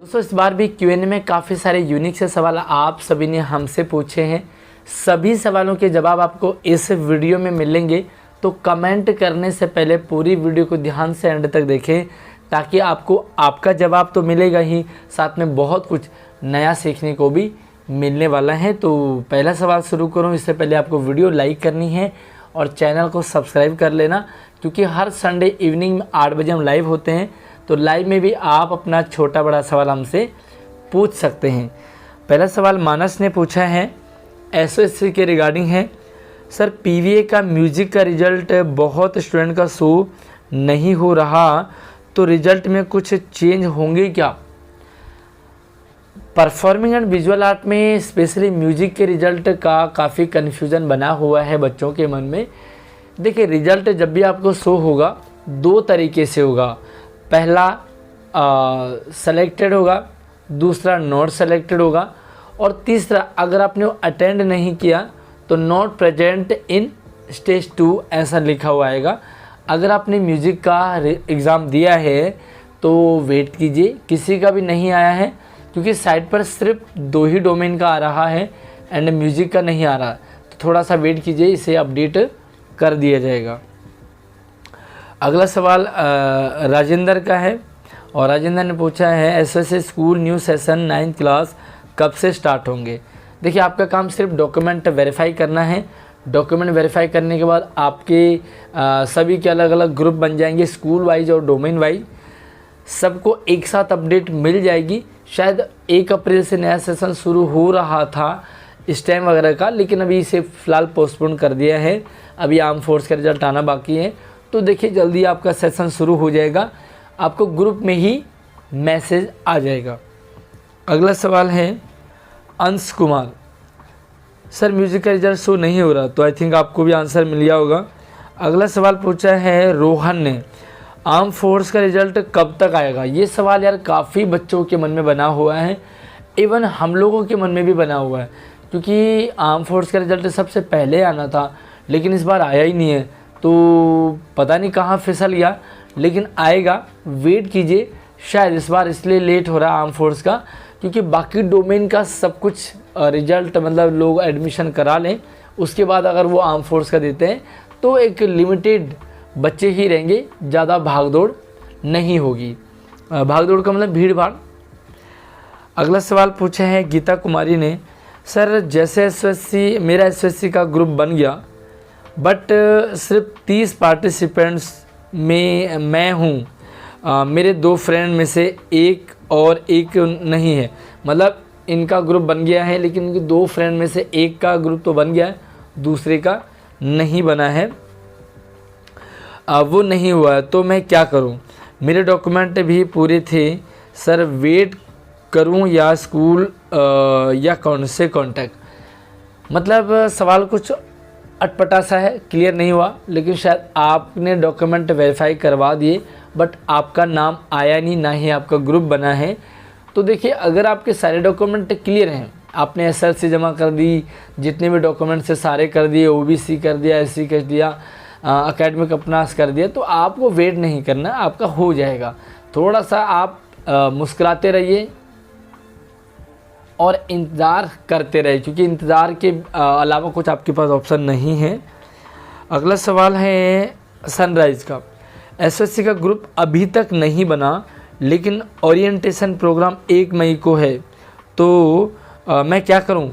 दोस्तों इस बार भी Q&A में काफ़ी सारे यूनिक से सवाल आप सभी ने हमसे पूछे हैं। सभी सवालों के जवाब आपको इस वीडियो में मिलेंगे, तो कमेंट करने से पहले पूरी वीडियो को ध्यान से एंड तक देखें, ताकि आपको आपका जवाब तो मिलेगा ही, साथ में बहुत कुछ नया सीखने को भी मिलने वाला है। तो पहला सवाल शुरू करूँ इससे पहले आपको वीडियो लाइक करनी है और चैनल को सब्सक्राइब कर लेना, क्योंकि हर संडे इवनिंग में 8 बजे हम लाइव होते हैं। तो लाइव में भी आप अपना छोटा बड़ा सवाल हमसे पूछ सकते हैं। पहला सवाल मानस ने पूछा है, एसओएससी के रिगार्डिंग है। सर पीवीए का म्यूज़िक का रिज़ल्ट बहुत स्टूडेंट का शो नहीं हो रहा, तो रिज़ल्ट में कुछ चेंज होंगे क्या? परफॉर्मिंग एंड विजुअल आर्ट में स्पेशली म्यूज़िक के रिज़ल्ट का काफ़ी कन्फ्यूज़न बना हुआ है बच्चों के मन में। देखिए, रिज़ल्ट जब भी आपको शो होगा 2 तरीके से होगा। पहला सेलेक्टेड होगा, दूसरा नॉट सेलेक्टेड होगा, और तीसरा अगर आपने अटेंड नहीं किया तो नॉट प्रेजेंट इन स्टेज 2 ऐसा लिखा हुआ आएगा। अगर आपने म्यूज़िक का एग्ज़ाम दिया है तो वेट कीजिए, किसी का भी नहीं आया है, क्योंकि साइट पर सिर्फ 2 ही डोमेन का आ रहा है एंड म्यूज़िक का नहीं आ रहा। तो थोड़ा सा वेट कीजिए, इसे अपडेट कर दिया जाएगा। अगला सवाल राजेंद्र का है, और राजेंद्र ने पूछा है SSC school new session 9th class कब से स्टार्ट होंगे? देखिए, आपका काम सिर्फ डॉक्यूमेंट वेरीफाई करना है। डॉक्यूमेंट वेरीफाई करने के बाद आपके सभी के अलग अलग ग्रुप बन जाएंगे, स्कूल वाइज और डोमेन वाइज। सबको एक साथ अपडेट मिल जाएगी। शायद 1 अप्रैल से नया सेशन शुरू हो रहा था स्टेम वगैरह का, लेकिन अभी इसे फ़िलहाल पोस्टपोन कर दिया है। अभी आर्म फोर्स का रिजल्ट आना बाकी है। तो देखिए, जल्दी आपका सेशन शुरू हो जाएगा, आपको ग्रुप में ही मैसेज आ जाएगा। अगला सवाल है अंश कुमार, सर म्यूज़िक का रिजल्ट शो नहीं हो रहा, तो आई थिंक आपको भी आंसर मिल गया होगा। अगला सवाल पूछा है रोहन ने, आर्म फोर्स का रिजल्ट कब तक आएगा? ये सवाल यार काफ़ी बच्चों के मन में बना हुआ है, इवन हम लोगों के मन में भी बना हुआ है, क्योंकि आर्म फोर्स का रिजल्ट सबसे पहले आना था, लेकिन इस बार आया ही नहीं है। तो पता नहीं कहाँ फिसल गया, लेकिन आएगा, वेट कीजिए। शायद इस बार इसलिए लेट हो रहा है आर्म फोर्स का, क्योंकि बाकी डोमेन का सब कुछ रिजल्ट मतलब लोग एडमिशन करा लें, उसके बाद अगर वो आर्म फोर्स का देते हैं तो एक लिमिटेड बच्चे ही रहेंगे, ज़्यादा भागदौड़ नहीं होगी। भागदौड़ का मतलब भीड़ भाड़। अगला सवाल पूछा है गीता कुमारी ने, सर जैसे एसएससी मेरा एसएससी का ग्रुप बन गया, बट सिर्फ 30 पार्टिसिपेंट्स में मैं हूँ, मेरे 2 फ्रेंड में से एक और एक नहीं है। मतलब इनका ग्रुप बन गया है, लेकिन इनके 2 फ्रेंड में से एक का ग्रुप तो बन गया है, दूसरे का नहीं बना है, वो नहीं हुआ है, तो मैं क्या करूँ? मेरे डॉक्यूमेंट भी पूरे थे सर, वेट करूँ या स्कूल या कौन से कॉन्टैक्ट? मतलब सवाल कुछ अटपटा सा है, क्लियर नहीं हुआ, लेकिन शायद आपने डॉक्यूमेंट वेरीफाई करवा दिए बट आपका नाम आया नहीं, ना ही आपका ग्रुप बना है। तो देखिए, अगर आपके सारे डॉक्यूमेंट क्लियर हैं, आपने एसएलसी जमा कर दी, जितने भी डॉक्यूमेंट से सारे कर दिए, ओबीसी कर दिया, एससी कर दिया, एकेडमिक अपना कर दिया, तो आपको वेट नहीं करना, आपका हो जाएगा। थोड़ा सा आप मुस्कुराते रहिए और इंतज़ार करते रहिए, क्योंकि इंतज़ार के अलावा कुछ आपके पास ऑप्शन नहीं है। अगला सवाल है सनराइज़ का, एसएससी का ग्रुप अभी तक नहीं बना, लेकिन ओरिएंटेशन प्रोग्राम 1 मई को है, तो मैं क्या करूं?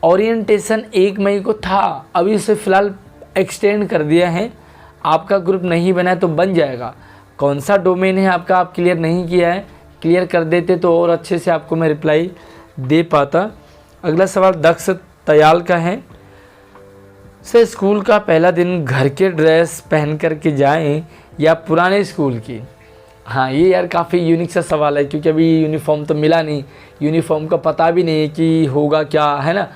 ओरिएंटेशन 1 मई को था, अभी इसे फ़िलहाल एक्सटेंड कर दिया है। आपका ग्रुप नहीं बना है तो बन जाएगा। कौन सा डोमेन है आपका, आप क्लियर नहीं किया है, क्लियर कर देते तो और अच्छे से आपको मैं रिप्लाई दे पाता। अगला सवाल दक्ष तयाल का है, सर स्कूल का पहला दिन घर के ड्रेस पहन कर के जाएं या पुराने स्कूल की? हाँ, ये यार काफ़ी यूनिक सा सवाल है, क्योंकि अभी यूनिफॉर्म तो मिला नहीं, यूनिफॉर्म का पता भी नहीं है कि होगा क्या, है ना।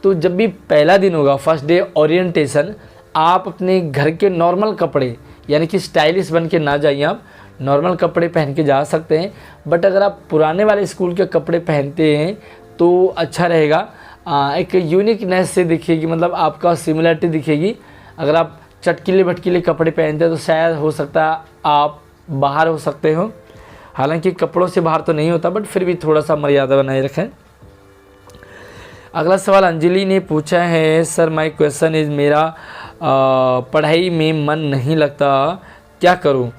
तो जब भी पहला दिन होगा, फर्स्ट डे ओरिएंटेशन, आप अपने घर के नॉर्मल कपड़े, यानी कि स्टाइलिश बन के ना जाइए, आप नॉर्मल कपड़े पहन के जा सकते हैं। बट अगर आप पुराने वाले स्कूल के कपड़े पहनते हैं तो अच्छा रहेगा, एक यूनिकनेस से दिखेगी, मतलब आपका सिमिलरिटी दिखेगी। अगर आप चटकीले भटकीले कपड़े पहनते हैं तो शायद हो सकता है आप बाहर हो सकते हो। हालांकि कपड़ों से बाहर तो नहीं होता, बट फिर भी थोड़ा सा मर्यादा बनाए रखें। अगला सवाल अंजलि ने पूछा है, सर माय क्वेश्चन इज़, मेरा पढ़ाई में मन नहीं लगता, क्या करूं?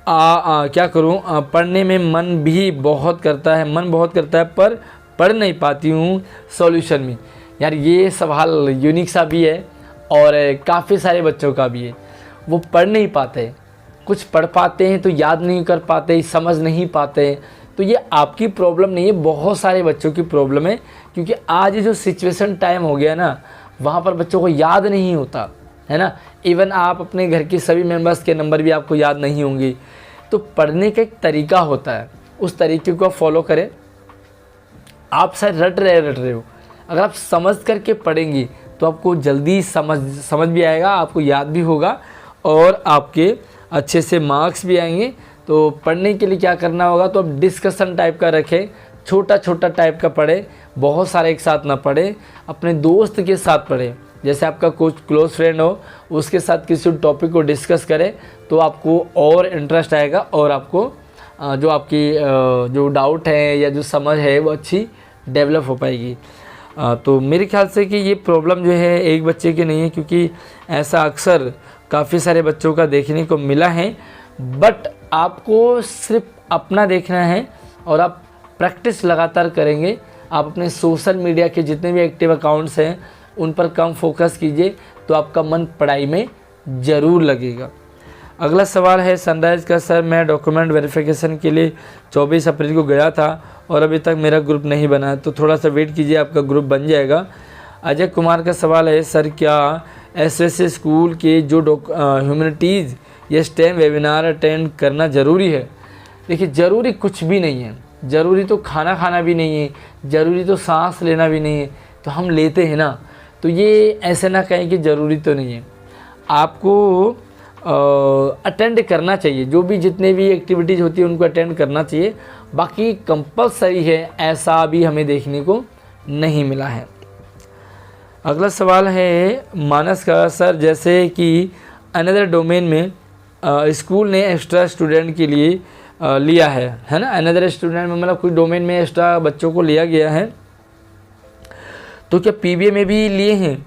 क्या करूं? पढ़ने में मन बहुत करता है पर पढ़ नहीं पाती हूं, सॉल्यूशन में। यार ये सवाल यूनिक सा भी है और काफ़ी सारे बच्चों का भी है। वो पढ़ नहीं पाते, कुछ पढ़ पाते हैं तो याद नहीं कर पाते, समझ नहीं पाते। तो ये आपकी प्रॉब्लम नहीं है, बहुत सारे बच्चों की प्रॉब्लम है, क्योंकि आज जो सिचुएशन टाइम हो गया ना, वहाँ पर बच्चों को याद नहीं होता है ना। इवन आप अपने घर के सभी मेंबर्स के नंबर भी आपको याद नहीं होंगे। तो पढ़ने का एक तरीका होता है, उस तरीके को आप फॉलो करें। आप शायद रट रहे हो, अगर आप समझ करके पढ़ेंगे तो आपको जल्दी समझ भी आएगा, आपको याद भी होगा और आपके अच्छे से मार्क्स भी आएंगे। तो पढ़ने के लिए क्या करना होगा, तो आप डिस्कशन टाइप का रखें, छोटा छोटा टाइप का पढ़ें, बहुत सारे एक साथ ना पढ़ें, अपने दोस्त के साथ पढ़ें। जैसे आपका कुछ क्लोज फ्रेंड हो, उसके साथ किसी टॉपिक को डिस्कस करें तो आपको और इंटरेस्ट आएगा और आपको जो आपकी जो डाउट है या जो समझ है वो अच्छी डेवलप हो पाएगी। तो मेरे ख्याल से कि ये प्रॉब्लम जो है एक बच्चे की नहीं है, क्योंकि ऐसा अक्सर काफ़ी सारे बच्चों का देखने को मिला है। बट आपको सिर्फ अपना देखना है और आप प्रैक्टिस लगातार करेंगे। आप अपने सोशल मीडिया के जितने भी एक्टिव अकाउंट्स हैं उन पर कम फोकस कीजिए, तो आपका मन पढ़ाई में ज़रूर लगेगा। अगला सवाल है सनराइज़ का, सर मैं डॉक्यूमेंट वेरिफिकेशन के लिए 24 अप्रैल को गया था और अभी तक मेरा ग्रुप नहीं बना, तो थोड़ा सा वेट कीजिए, आपका ग्रुप बन जाएगा। अजय कुमार का सवाल है, सर क्या एसएससी स्कूल के जो ह्यूमैनिटीज़ या स्टेम वेबिनार अटेंड करना ज़रूरी है? देखिए, ज़रूरी कुछ भी नहीं है। ज़रूरी तो खाना भी नहीं है, ज़रूरी तो सांस लेना भी नहीं है, तो हम लेते हैं ना। तो ये ऐसे ना कहें कि ज़रूरी तो नहीं है, आपको अटेंड करना चाहिए। जो भी जितने भी एक्टिविटीज़ होती है उनको अटेंड करना चाहिए। बाकी कंपलसरी है ऐसा भी हमें देखने को नहीं मिला है। अगला सवाल है मानस का, सर जैसे कि अनदर डोमेन में स्कूल ने एक्स्ट्रा स्टूडेंट के लिए लिया है ना। अनदर स्टूडेंट में मतलब कोई डोमेन में एक्स्ट्रा बच्चों को लिया गया है, तो क्या पीबीए में भी लिए हैं?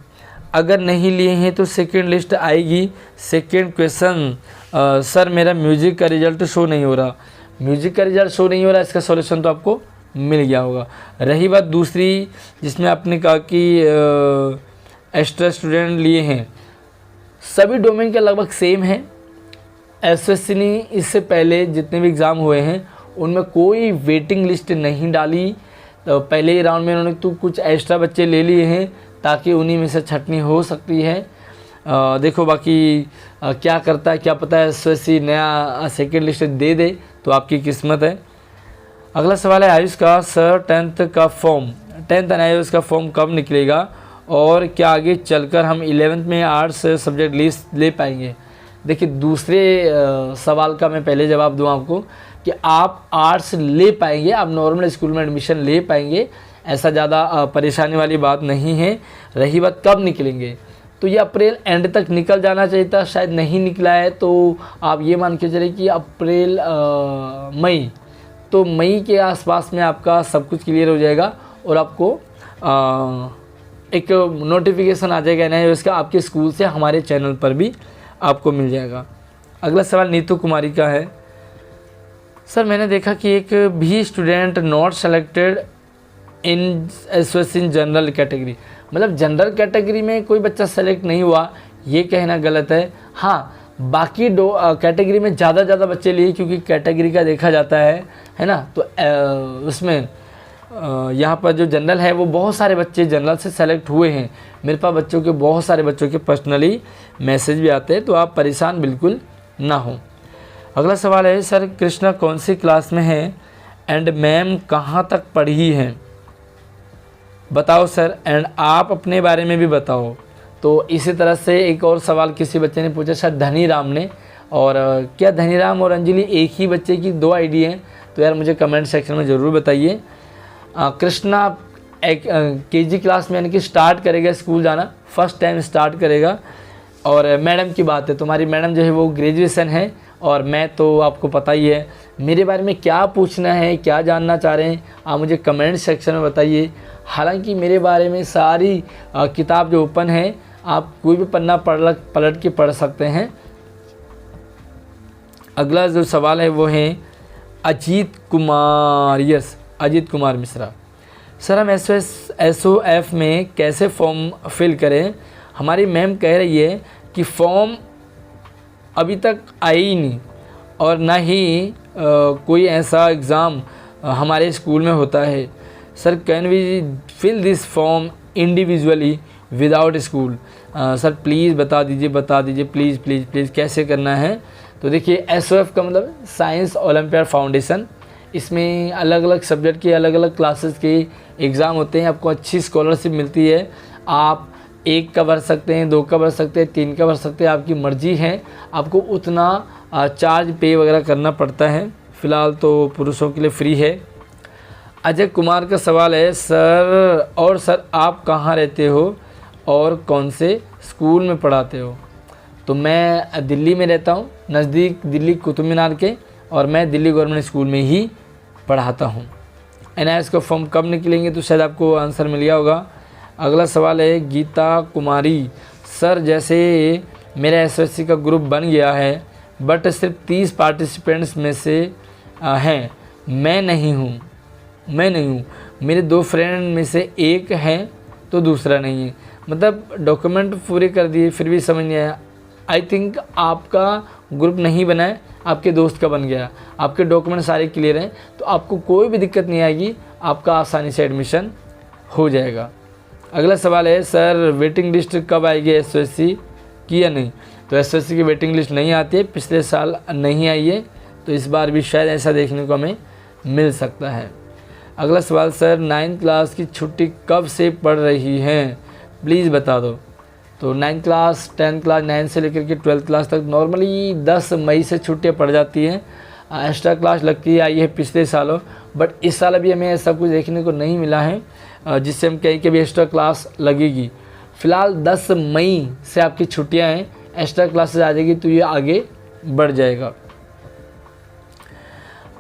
अगर नहीं लिए हैं तो सेकंड लिस्ट आएगी। सेकंड क्वेश्चन, सर मेरा म्यूज़िक का रिज़ल्ट शो नहीं हो रहा। म्यूज़िक का रिज़ल्ट शो नहीं हो रहा, इसका सॉल्यूशन तो आपको मिल गया होगा। रही बात दूसरी, जिसमें आपने कहा कि एक्स्ट्रा स्टूडेंट लिए हैं, सभी डोमेन के लगभग सेम है। एसएससी ने इससे पहले जितने भी एग्ज़ाम हुए हैं उनमें कोई वेटिंग लिस्ट नहीं डाली। तो पहले ही राउंड में उन्होंने तो कुछ एक्स्ट्रा बच्चे ले लिए हैं ताकि उन्हीं में से छटनी हो सकती है। देखो बाकी क्या करता है, क्या पता है एसएससी नया सेकेंड लिस्ट दे दे, तो आपकी किस्मत है। अगला सवाल है आयुष का, सर 10th एंड आयुष का फॉर्म कब निकलेगा और क्या आगे चलकर हम 11th में आर्ट्स सब्जेक्ट ले पाएंगे? देखिए, दूसरे सवाल का मैं पहले जवाब दूँ आपको कि आप आर्ट्स ले पाएंगे, आप नॉर्मल स्कूल में एडमिशन ले पाएंगे, ऐसा ज़्यादा परेशानी वाली बात नहीं है। रही बात कब निकलेंगे, तो ये अप्रैल एंड तक निकल जाना चाहिए था, शायद नहीं निकला है। तो आप ये मान के चलिए कि अप्रैल मई, तो मई के आसपास में आपका सब कुछ क्लियर हो जाएगा और आपको एक नोटिफिकेशन आ जाएगा ना इसका, आपके स्कूल से हमारे चैनल पर भी आपको मिल जाएगा। अगला सवाल नीतू कुमारी का है, सर मैंने देखा कि एक भी student not selected in assessee in general category, मतलब जनरल कैटेगरी में कोई बच्चा सेलेक्ट नहीं हुआ, ये कहना गलत है। हाँ, बाकी कैटेगरी में ज़्यादा बच्चे लिए, क्योंकि कैटेगरी का देखा जाता है ना। तो उसमें यहाँ पर जो जनरल है वो बहुत सारे बच्चे जनरल से सेलेक्ट हुए हैं। मेरे पास बहुत सारे बच्चों के पर्सनली मैसेज भी आते हैं, तो आप परेशान बिल्कुल ना हो। अगला सवाल है, सर कृष्णा कौन सी क्लास में है एंड मैम कहाँ तक पढ़ी हैं, बताओ सर, एंड आप अपने बारे में भी बताओ। तो इसी तरह से एक और सवाल किसी बच्चे ने पूछा, शायद धनीराम ने, और क्या धनीराम और अंजलि एक ही बच्चे की 2 आईडी हैं? तो यार मुझे कमेंट सेक्शन में ज़रूर बताइए। कृष्णा एक केजी क्लास में यानी कि स्टार्ट करेगा स्कूल जाना, फर्स्ट टाइम स्टार्ट करेगा। और मैडम की बात है, तुम्हारी मैडम जो है वो ग्रेजुएशन है और मैं तो आपको पता ही है मेरे बारे में क्या पूछना है, क्या जानना चाह रहे हैं आप मुझे कमेंट सेक्शन में बताइए। हालांकि मेरे बारे में सारी किताब जो ओपन है, आप कोई भी पन्ना पलट के पढ़ सकते हैं। अगला जो सवाल है वो है अजीत कुमार, यस अजीत कुमार मिश्रा। सर हम SOF में कैसे फॉर्म फिल करें? हमारी मैम कह रही है कि फॉर्म अभी तक आई ही नहीं और ना ही कोई ऐसा एग्ज़ाम हमारे स्कूल में होता है। Sir can we fill this form individually without school? Sir please बता दीजिए प्लीज़ प्लीज़ प्लीज़ कैसे करना है। तो देखिए SOF का मतलब साइंस ओलंपियाड फाउंडेशन, इसमें अलग अलग सब्जेक्ट के अलग अलग क्लासेस के एग्ज़ाम होते हैं। आपको अच्छी स्कॉलरशिप मिलती है, आप 1 का भर सकते हैं, 2 का भर सकते हैं, 3 का भर सकते हैं, आपकी मर्ज़ी है। आपको उतना चार्ज पे वगैरह करना पड़ता है। फ़िलहाल तो पुरुषों के लिए फ्री है। अजय कुमार का सवाल है सर आप कहाँ रहते हो और कौन से स्कूल में पढ़ाते हो? तो मैं दिल्ली में रहता हूँ, नज़दीक दिल्ली कुतुब मीनार के, और मैं दिल्ली गवर्नमेंट स्कूल में ही पढ़ाता हूँ। NIS का फॉर्म कब निकलेंगे? तो शायद आपको आंसर मिल गया होगा। अगला सवाल है गीता कुमारी, सर जैसे मेरा SOSC का ग्रुप बन गया है बट सिर्फ 30 पार्टिसिपेंट्स में से हैं, मैं नहीं हूँ, मेरे 2 फ्रेंड में से एक है तो दूसरा नहीं है। मतलब डॉक्यूमेंट पूरे कर दिए फिर भी समझ नहीं आया। आई थिंक आपका ग्रुप नहीं बना है, आपके दोस्त का बन गया, आपके डॉक्यूमेंट सारे क्लियर हैं, तो आपको कोई भी दिक्कत नहीं आएगी, आपका आसानी से एडमिशन हो जाएगा। अगला सवाल है सर वेटिंग लिस्ट कब आएगी SOSC की या नहीं? तो SOSC की वेटिंग लिस्ट नहीं आती है, पिछले साल नहीं आई है, तो इस बार भी शायद ऐसा देखने को हमें मिल सकता है। अगला सवाल सर 9th क्लास की छुट्टी कब से पड़ रही है, प्लीज़ बता दो। तो 9th क्लास 10th क्लास 9 से लेकर के 12th क्लास तक नॉर्मली 10 मई से छुट्टियाँ पड़ जाती हैं। एक्स्ट्रा क्लास लगती आई है पिछले सालों, बट इस साल अभी हमें ऐसा कुछ देखने को नहीं मिला है जिससे हम कहें कि अभी एक्स्ट्रा क्लास लगेगी। फ़िलहाल 10 मई से आपकी छुट्टियां हैं, एक्स्ट्रा क्लासेस आ जाएगी तो ये आगे बढ़ जाएगा।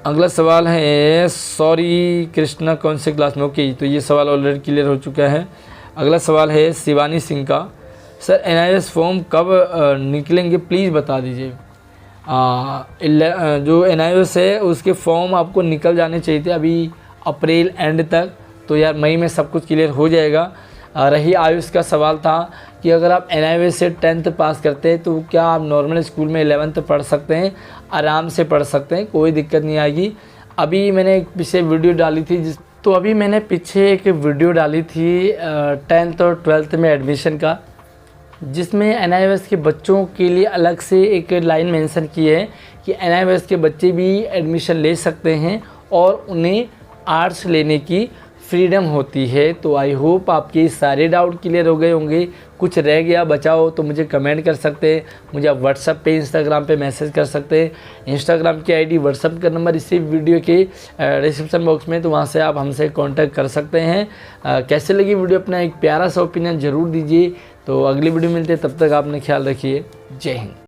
अगला सवाल है सॉरी कृष्णा कौन से क्लास में? ओके, तो ये सवाल ऑलरेडी क्लियर हो चुका है। अगला सवाल है शिवानी सिंह का, सर NIS फॉर्म कब निकलेंगे प्लीज़ बता दीजिए। जो NIS है उसके फॉर्म आपको निकल जाने चाहिए थे अभी अप्रैल एंड तक, तो यार मई में सब कुछ क्लियर हो जाएगा। रही आयुष का सवाल था कि अगर आप NIS से 10th पास करते हैं तो क्या आप नॉर्मल स्कूल में 11th पढ़ सकते हैं? आराम से पढ़ सकते हैं, कोई दिक्कत नहीं आएगी। अभी मैंने एक पीछे वीडियो डाली थी एक वीडियो डाली थी 10th और 12th में एडमिशन का, जिसमें NIS के बच्चों के लिए अलग से एक लाइन मेंशन की है कि NIS के बच्चे भी एडमिशन ले सकते हैं और उन्हें आर्ट्स लेने की फ्रीडम होती है। तो आई होप आपके सारे डाउट क्लियर हो गए होंगे। कुछ रह गया बचा हो तो मुझे कमेंट कर सकते हैं, मुझे आप व्हाट्सएप पे इंस्टाग्राम पे मैसेज कर सकते हैं। इंस्टाग्राम की आईडी व्हाट्सएप का नंबर इसी वीडियो के डिस्क्रिप्शन बॉक्स में, तो वहाँ से आप हमसे कांटेक्ट कर सकते हैं। कैसे लगी वीडियो अपना एक प्यारा सा ओपिनियन ज़रूर दीजिए। तो अगली वीडियो मिलते हैं, तब तक आपने ख्याल रखिए। जय हिंद।